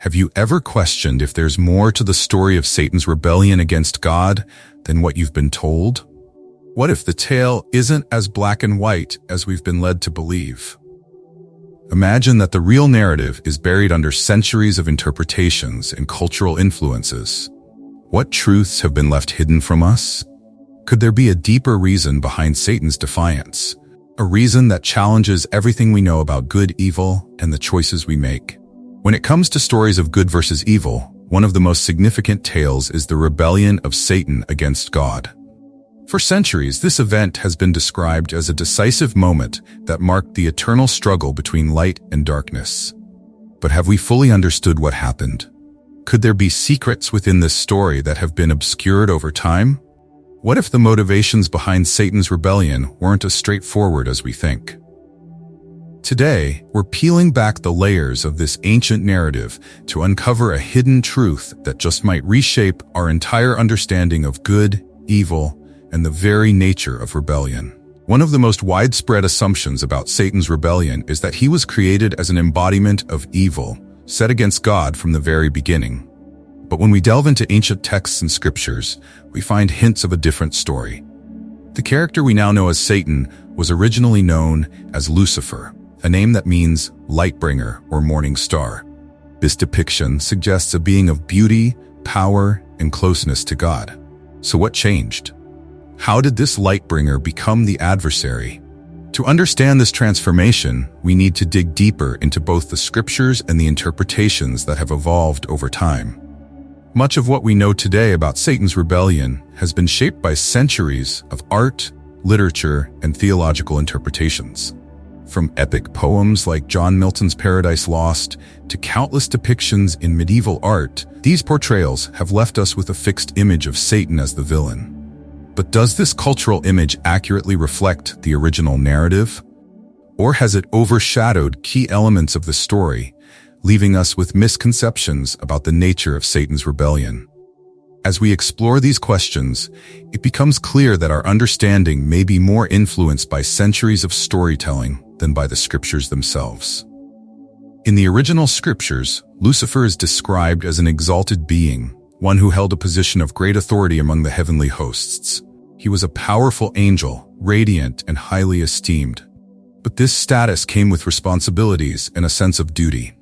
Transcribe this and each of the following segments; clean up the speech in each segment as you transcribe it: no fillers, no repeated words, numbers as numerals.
Have you ever questioned if there's more to the story of Satan's rebellion against God than what you've been told? What if the tale isn't as black and white as we've been led to believe? Imagine that the real narrative is buried under centuries of interpretations and cultural influences. What truths have been left hidden from us? Could there be a deeper reason behind Satan's defiance? A reason that challenges everything we know about good, evil, and the choices we make? When it comes to stories of good versus evil, one of the most significant tales is the rebellion of Satan against God. For centuries, this event has been described as a decisive moment that marked the eternal struggle between light and darkness. But have we fully understood what happened? Could there be secrets within this story that have been obscured over time? What if the motivations behind Satan's rebellion weren't as straightforward as we think? Today, we're peeling back the layers of this ancient narrative to uncover a hidden truth that just might reshape our entire understanding of good, evil, and the very nature of rebellion. One of the most widespread assumptions about Satan's rebellion is that he was created as an embodiment of evil, set against God from the very beginning. But when we delve into ancient texts and scriptures, we find hints of a different story. The character we now know as Satan was originally known as Lucifer, a name that means lightbringer or morning star. This depiction suggests a being of beauty, power, and closeness to God. So what changed? How did this lightbringer become the adversary? To understand this transformation, we need to dig deeper into both the scriptures and the interpretations that have evolved over time. Much of what we know today about Satan's rebellion has been shaped by centuries of art, literature, and theological interpretations. From epic poems like John Milton's Paradise Lost to countless depictions in medieval art, these portrayals have left us with a fixed image of Satan as the villain. But does this cultural image accurately reflect the original narrative? Or has it overshadowed key elements of the story, leaving us with misconceptions about the nature of Satan's rebellion? As we explore these questions, it becomes clear that our understanding may be more influenced by centuries of storytelling than by the scriptures themselves. In the original scriptures, Lucifer is described as an exalted being, one who held a position of great authority among the heavenly hosts. He was a powerful angel, radiant and highly esteemed. But this status came with responsibilities and a sense of duty.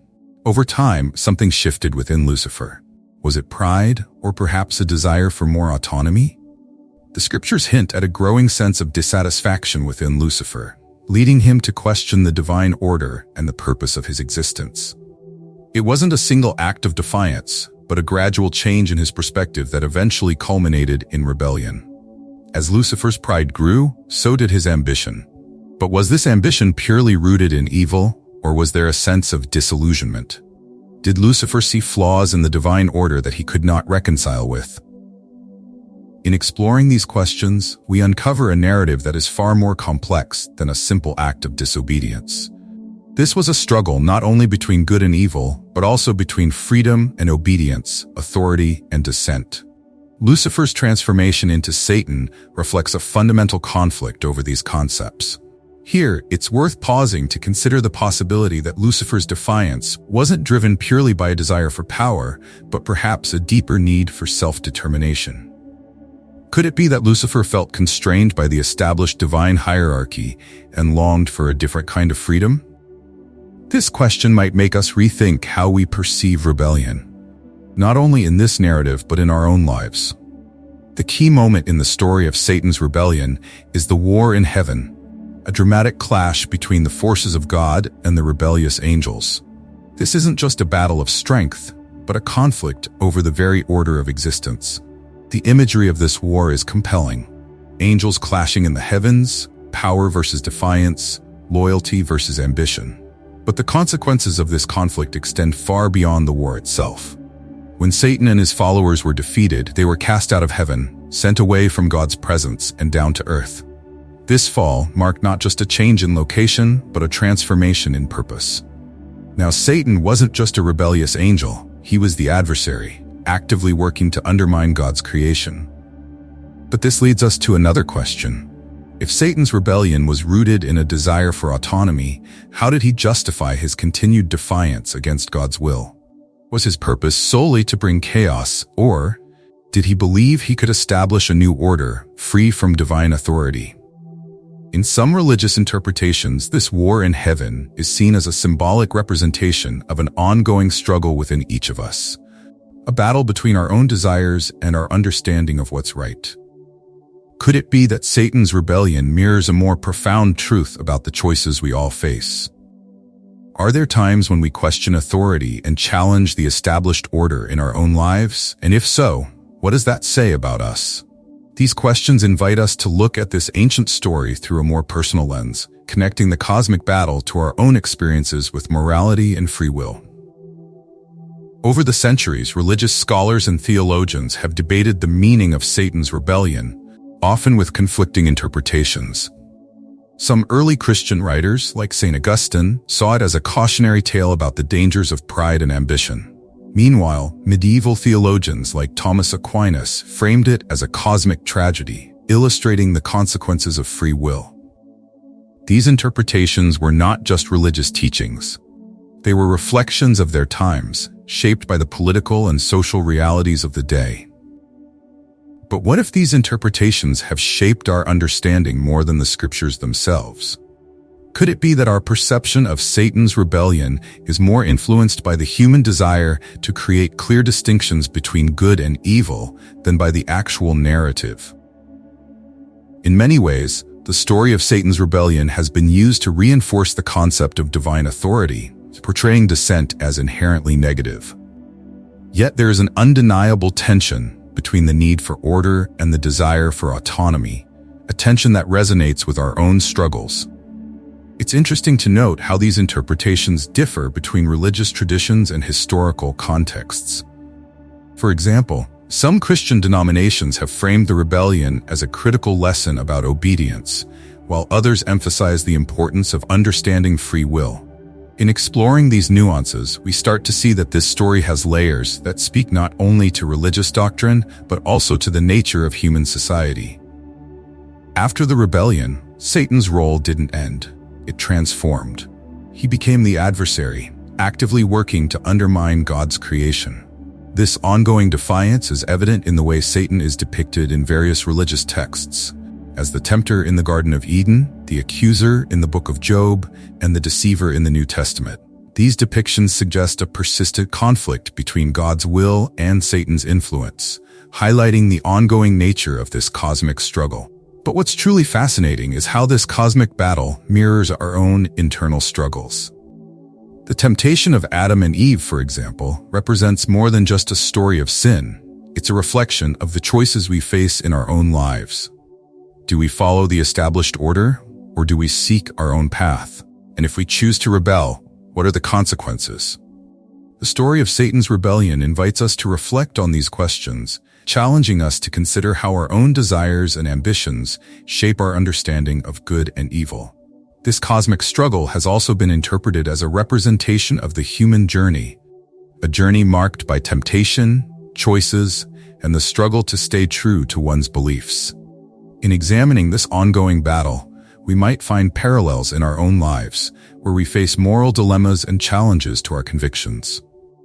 Over time, something shifted within Lucifer. Was it pride, or perhaps a desire for more autonomy? The scriptures hint at a growing sense of dissatisfaction within Lucifer, leading him to question the divine order and the purpose of his existence. It wasn't a single act of defiance, but a gradual change in his perspective that eventually culminated in rebellion. As Lucifer's pride grew, so did his ambition. But was this ambition purely rooted in evil, or was there a sense of disillusionment? Did Lucifer see flaws in the divine order that he could not reconcile with? In exploring these questions, we uncover a narrative that is far more complex than a simple act of disobedience. This was a struggle not only between good and evil, but also between freedom and obedience, authority and dissent. Lucifer's transformation into Satan reflects a fundamental conflict over these concepts. Here, it's worth pausing to consider the possibility that Lucifer's defiance wasn't driven purely by a desire for power, but perhaps a deeper need for self-determination. Could it be that Lucifer felt constrained by the established divine hierarchy and longed for a different kind of freedom? This question might make us rethink how we perceive rebellion, not only in this narrative but in our own lives. The key moment in the story of Satan's rebellion is the war in heaven, a dramatic clash between the forces of God and the rebellious angels. This isn't just a battle of strength, but a conflict over the very order of existence. The imagery of this war is compelling. Angels clashing in the heavens, power versus defiance, loyalty versus ambition. But the consequences of this conflict extend far beyond the war itself. When Satan and his followers were defeated, they were cast out of heaven, sent away from God's presence and down to earth. This fall marked not just a change in location, but a transformation in purpose. Now, Satan wasn't just a rebellious angel, he was the adversary, actively working to undermine God's creation. But this leads us to another question. If Satan's rebellion was rooted in a desire for autonomy, how did he justify his continued defiance against God's will? Was his purpose solely to bring chaos, or did he believe he could establish a new order, free from divine authority? In some religious interpretations, this war in heaven is seen as a symbolic representation of an ongoing struggle within each of us, a battle between our own desires and our understanding of what's right. Could it be that Satan's rebellion mirrors a more profound truth about the choices we all face? Are there times when we question authority and challenge the established order in our own lives? And if so, what does that say about us? These questions invite us to look at this ancient story through a more personal lens, connecting the cosmic battle to our own experiences with morality and free will. Over the centuries, religious scholars and theologians have debated the meaning of Satan's rebellion, often with conflicting interpretations. Some early Christian writers, like St. Augustine, saw it as a cautionary tale about the dangers of pride and ambition. Meanwhile, medieval theologians like Thomas Aquinas framed it as a cosmic tragedy, illustrating the consequences of free will. These interpretations were not just religious teachings. They were reflections of their times, shaped by the political and social realities of the day. But what if these interpretations have shaped our understanding more than the scriptures themselves? Could it be that our perception of Satan's rebellion is more influenced by the human desire to create clear distinctions between good and evil than by the actual narrative? In many ways, the story of Satan's rebellion has been used to reinforce the concept of divine authority, portraying dissent as inherently negative. Yet there is an undeniable tension between the need for order and the desire for autonomy, a tension that resonates with our own struggles. It's interesting to note how these interpretations differ between religious traditions and historical contexts. For example, some Christian denominations have framed the rebellion as a critical lesson about obedience, while others emphasize the importance of understanding free will. In exploring these nuances, we start to see that this story has layers that speak not only to religious doctrine, but also to the nature of human society. After the rebellion, Satan's role didn't end. It transformed. He became the adversary, actively working to undermine God's creation. This ongoing defiance is evident in the way Satan is depicted in various religious texts, as the tempter in the Garden of Eden, the accuser in the book of Job, and the deceiver in the New Testament. These depictions suggest a persistent conflict between God's will and Satan's influence, highlighting the ongoing nature of this cosmic struggle. But what's truly fascinating is how this cosmic battle mirrors our own internal struggles. The temptation of Adam and Eve, for example, represents more than just a story of sin. It's a reflection of the choices we face in our own lives. Do we follow the established order, or do we seek our own path? And if we choose to rebel, what are the consequences? The story of Satan's rebellion invites us to reflect on these questions, challenging us to consider how our own desires and ambitions shape our understanding of good and evil. This cosmic struggle has also been interpreted as a representation of the human journey, a journey marked by temptation, choices, and the struggle to stay true to one's beliefs. In examining this ongoing battle, we might find parallels in our own lives, where we face moral dilemmas and challenges to our convictions.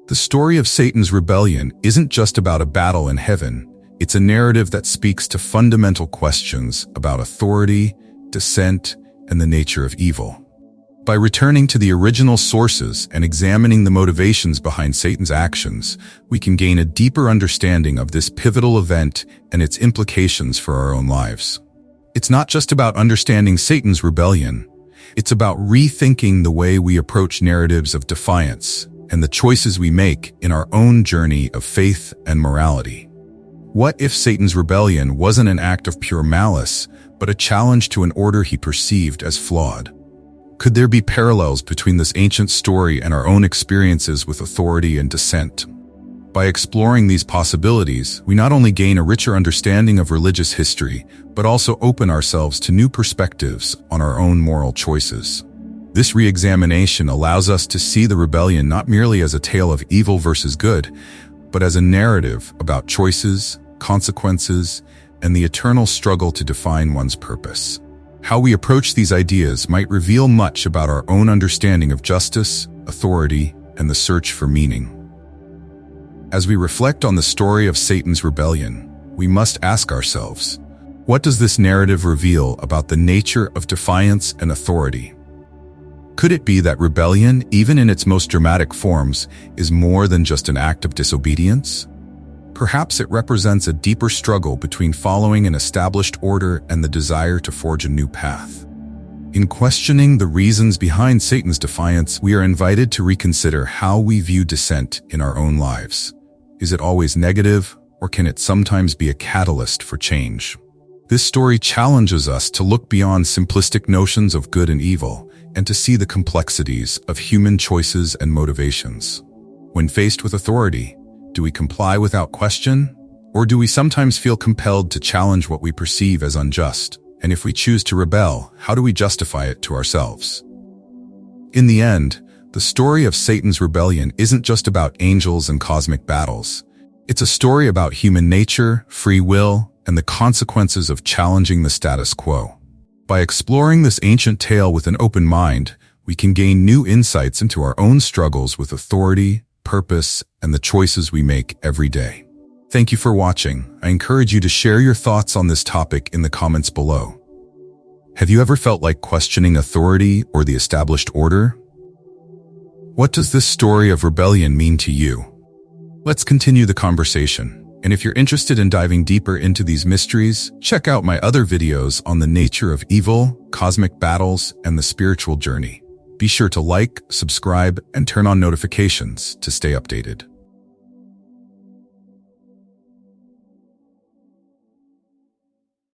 The story of Satan's rebellion isn't just about a battle in heaven. It's a narrative that speaks to fundamental questions about authority, dissent, and the nature of evil. By returning to the original sources and examining the motivations behind Satan's actions, we can gain a deeper understanding of this pivotal event and its implications for our own lives. It's not just about understanding Satan's rebellion. It's about rethinking the way we approach narratives of defiance and the choices we make in our own journey of faith and morality. What if Satan's rebellion wasn't an act of pure malice, but a challenge to an order he perceived as flawed? Could there be parallels between this ancient story and our own experiences with authority and dissent? By exploring these possibilities, we not only gain a richer understanding of religious history, but also open ourselves to new perspectives on our own moral choices. This re-examination allows us to see the rebellion not merely as a tale of evil versus good, but as a narrative about choices, consequences, and the eternal struggle to define one's purpose. How we approach these ideas might reveal much about our own understanding of justice, authority, and the search for meaning. As we reflect on the story of Satan's rebellion, we must ask ourselves, what does this narrative reveal about the nature of defiance and authority? Could it be that rebellion, even in its most dramatic forms, is more than just an act of disobedience? Perhaps it represents a deeper struggle between following an established order and the desire to forge a new path. In questioning the reasons behind Satan's defiance, we are invited to reconsider how we view dissent in our own lives. Is it always negative, or can it sometimes be a catalyst for change? This story challenges us to look beyond simplistic notions of good and evil and to see the complexities of human choices and motivations. When faced with authority, do we comply without question, or do we sometimes feel compelled to challenge what we perceive as unjust? And if we choose to rebel, how do we justify it to ourselves? In the end, the story of Satan's rebellion isn't just about angels and cosmic battles. It's a story about human nature, free will, and the consequences of challenging the status quo. By exploring this ancient tale with an open mind, we can gain new insights into our own struggles with authority, purpose, and the choices we make every day. Thank you for watching. I encourage you to share your thoughts on this topic in the comments below. Have you ever felt like questioning authority or the established order? What does this story of rebellion mean to you? Let's continue the conversation. And if you're interested in diving deeper into these mysteries, check out my other videos on the nature of evil, cosmic battles, and the spiritual journey. Be sure to like, subscribe, and turn on notifications to stay updated.